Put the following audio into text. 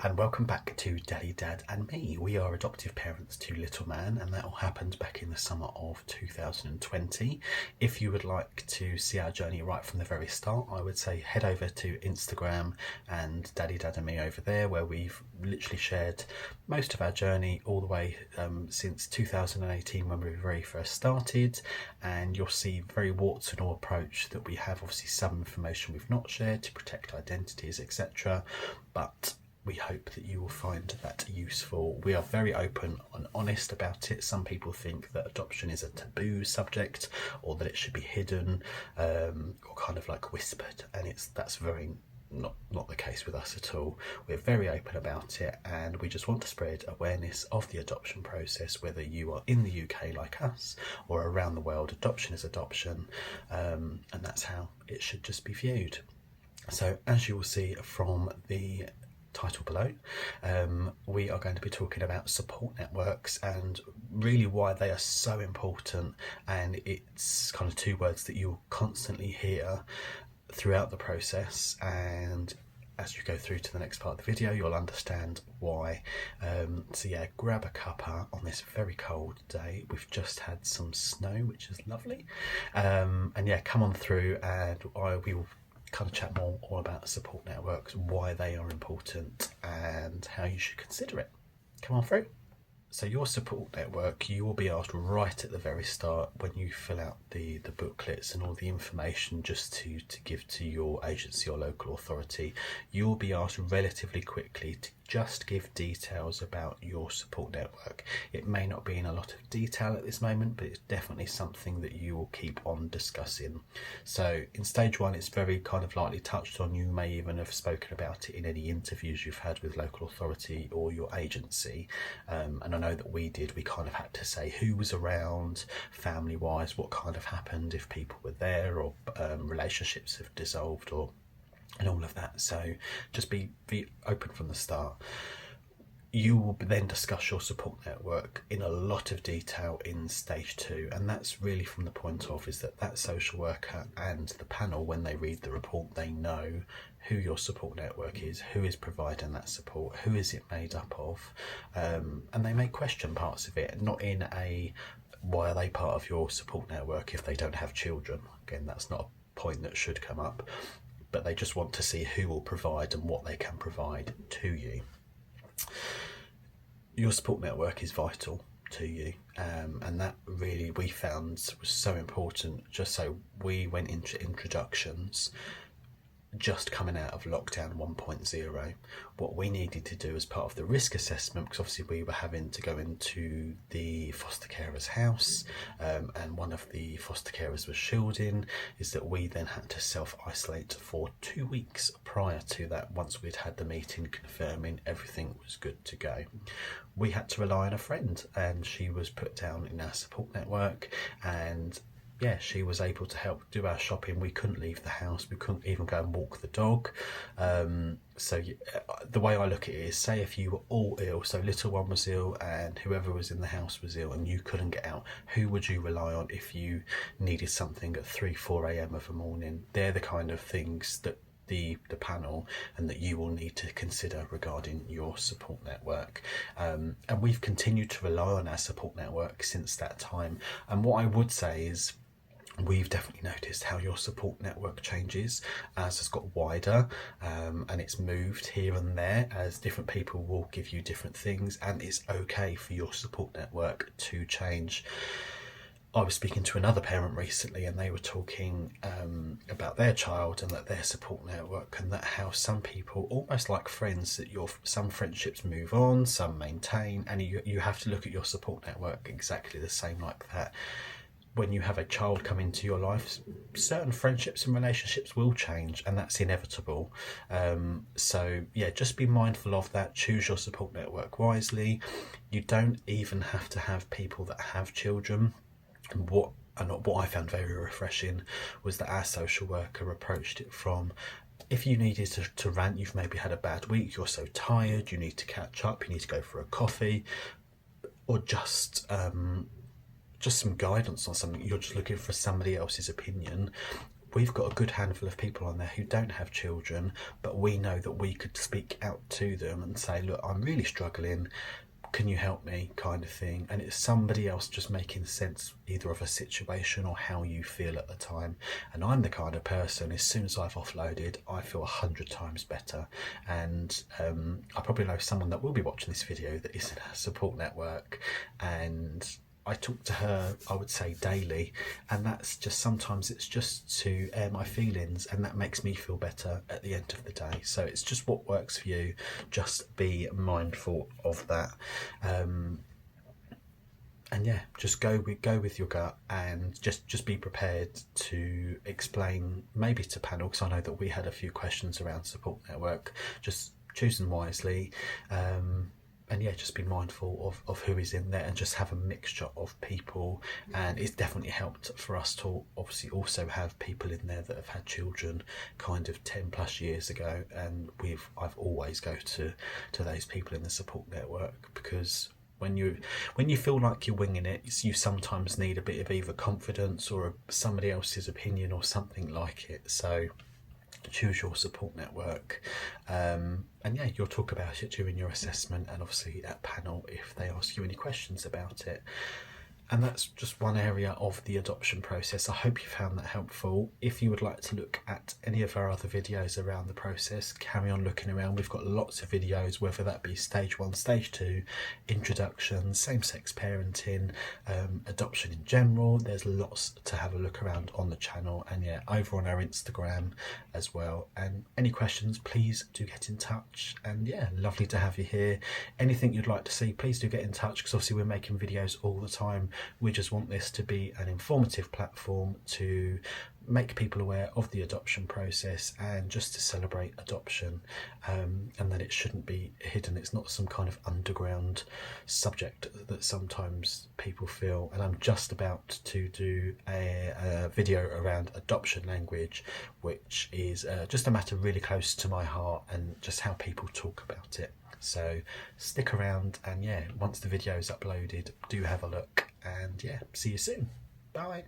and welcome back to Daddy, Dad and Me. We are adoptive parents to Little Man, and that all happened back in the summer of 2020. If you would like to see our journey right from the very start, I would say head over to Instagram and Daddy, Dad and Me over there, where we've literally shared most of our journey all the way since 2018 when we very first started, and you'll see very warts and all approach that we have obviously some information we've not shared to protect identities, etc. But we hope that you will find that useful. We are very open and honest about it. Some people think that adoption is a taboo subject, or that it should be hidden, or kind of like whispered, and that's very not the case with us at all. We're very open about it, and we just want to spread awareness of the adoption process, whether you are in the UK like us or around the world. Adoption is adoption, and that's how it should just be viewed. So as you will see from the title below, we are going to be talking about support networks and really why they are so important, and it's kind of two words that you'll constantly hear throughout the process, and as you go through to the next part of the video you'll understand why. So yeah, grab a cuppa on this very cold day. We've just had some snow, which is lovely, and yeah, come on through and we will kind of chat more all about support networks, why they are important and how you should consider it. Come on through. So your support network, you will be asked right at the very start when you fill out the booklets and all the information just to give to your agency or local authority. You will be asked relatively quickly to just give details about your support network. It may not be in a lot of detail at this moment, but it's definitely something that you will keep on discussing. So in stage one, it's very kind of lightly touched on. You may even have spoken about it in any interviews you've had with local authority or your agency. And I know that we kind of had to say who was around, family wise, what kind of happened if people were there, or relationships have dissolved, and all of that. So just be open from the start. You will then discuss your support network in a lot of detail in stage two, and that's really from the point of is that social worker and the panel, when they read the report, they know who your support network is, who is providing that support, who is it made up of, and they may question parts of it, not in a why are they part of your support network if they don't have children. Again, that's not a point that should come up, but they just want to see who will provide and what they can provide to you. Your support network is vital to you, and that really we found was so important. Just so we went into introductions just coming out of lockdown 1.0, what we needed to do as part of the risk assessment, because obviously we were having to go into the foster carer's house, and one of the foster carers was shielding, is that we then had to self-isolate for 2 weeks prior to that. Once we'd had the meeting confirming everything was good to go, we had to rely on a friend, and she was put down in our support network, and yeah, she was able to help do our shopping. We couldn't leave the house. We couldn't even go and walk the dog. So the way I look at it is, say if you were all ill, so little one was ill and whoever was in the house was ill and you couldn't get out, who would you rely on if you needed something at 3-4 a.m. of a morning? They're the kind of things that the panel and that you will need to consider regarding your support network, and we've continued to rely on our support network since that time. And what I would say is, we've definitely noticed how your support network changes as it's got wider, and it's moved here and there as different people will give you different things, and it's okay for your support network to change. I was speaking to another parent recently, and they were talking about their child and that their support network, and that how some people, almost like friends, that some friendships move on, some maintain, and you have to look at your support network exactly the same like that. When you have a child come into your life, certain friendships and relationships will change, and that's inevitable. So yeah, just be mindful of that. Choose your support network wisely. You don't even have to have people that have children. What I found very refreshing was that our social worker approached it from, if you needed to rant, you've maybe had a bad week, you're so tired, you need to catch up, you need to go for a coffee, or just some guidance on something, you're just looking for somebody else's opinion, we've got a good handful of people on there who don't have children, but we know that we could speak out to them and say, look, I'm really struggling, can you help me, kind of thing. And it's somebody else just making sense either of a situation or how you feel at the time. And I'm the kind of person, as soon as I've offloaded, I feel 100 times better. And I probably know someone that will be watching this video that is in a support network, and I talk to her, I would say, daily, and that's just, sometimes it's just to air my feelings, and that makes me feel better at the end of the day. So it's just what works for you. Just be mindful of that. And yeah, just go with your gut, and just be prepared to explain, maybe to panel, because I know that we had a few questions around support network. Just choose them wisely. And yeah, just be mindful of who is in there, and just have a mixture of people. And it's definitely helped for us to obviously also have people in there that have had children kind of 10 plus years ago, and I've always go to those people in the support network, because when you feel like you're winging it, you sometimes need a bit of either confidence or somebody else's opinion or something like it. So choose your support network, and yeah, you'll talk about it during your assessment, and obviously at panel if they ask you any questions about it. And that's just one area of the adoption process. I hope you found that helpful. If you would like to look at any of our other videos around the process, carry on looking around. We've got lots of videos, whether that be stage 1, stage 2, introduction, same-sex parenting, adoption in general. There's lots to have a look around on the channel, and yeah, over on our Instagram as well. And any questions, please do get in touch. And yeah, lovely to have you here. Anything you'd like to see, please do get in touch, because obviously we're making videos all the time. We just want this to be an informative platform to make people aware of the adoption process, and just to celebrate adoption, and that it shouldn't be hidden. It's not some kind of underground subject that sometimes people feel. And I'm just about to do a video around adoption language, which is just a matter really close to my heart, and just how people talk about it. So stick around, and yeah, once the video is uploaded, do have a look, and yeah, see you soon. Bye.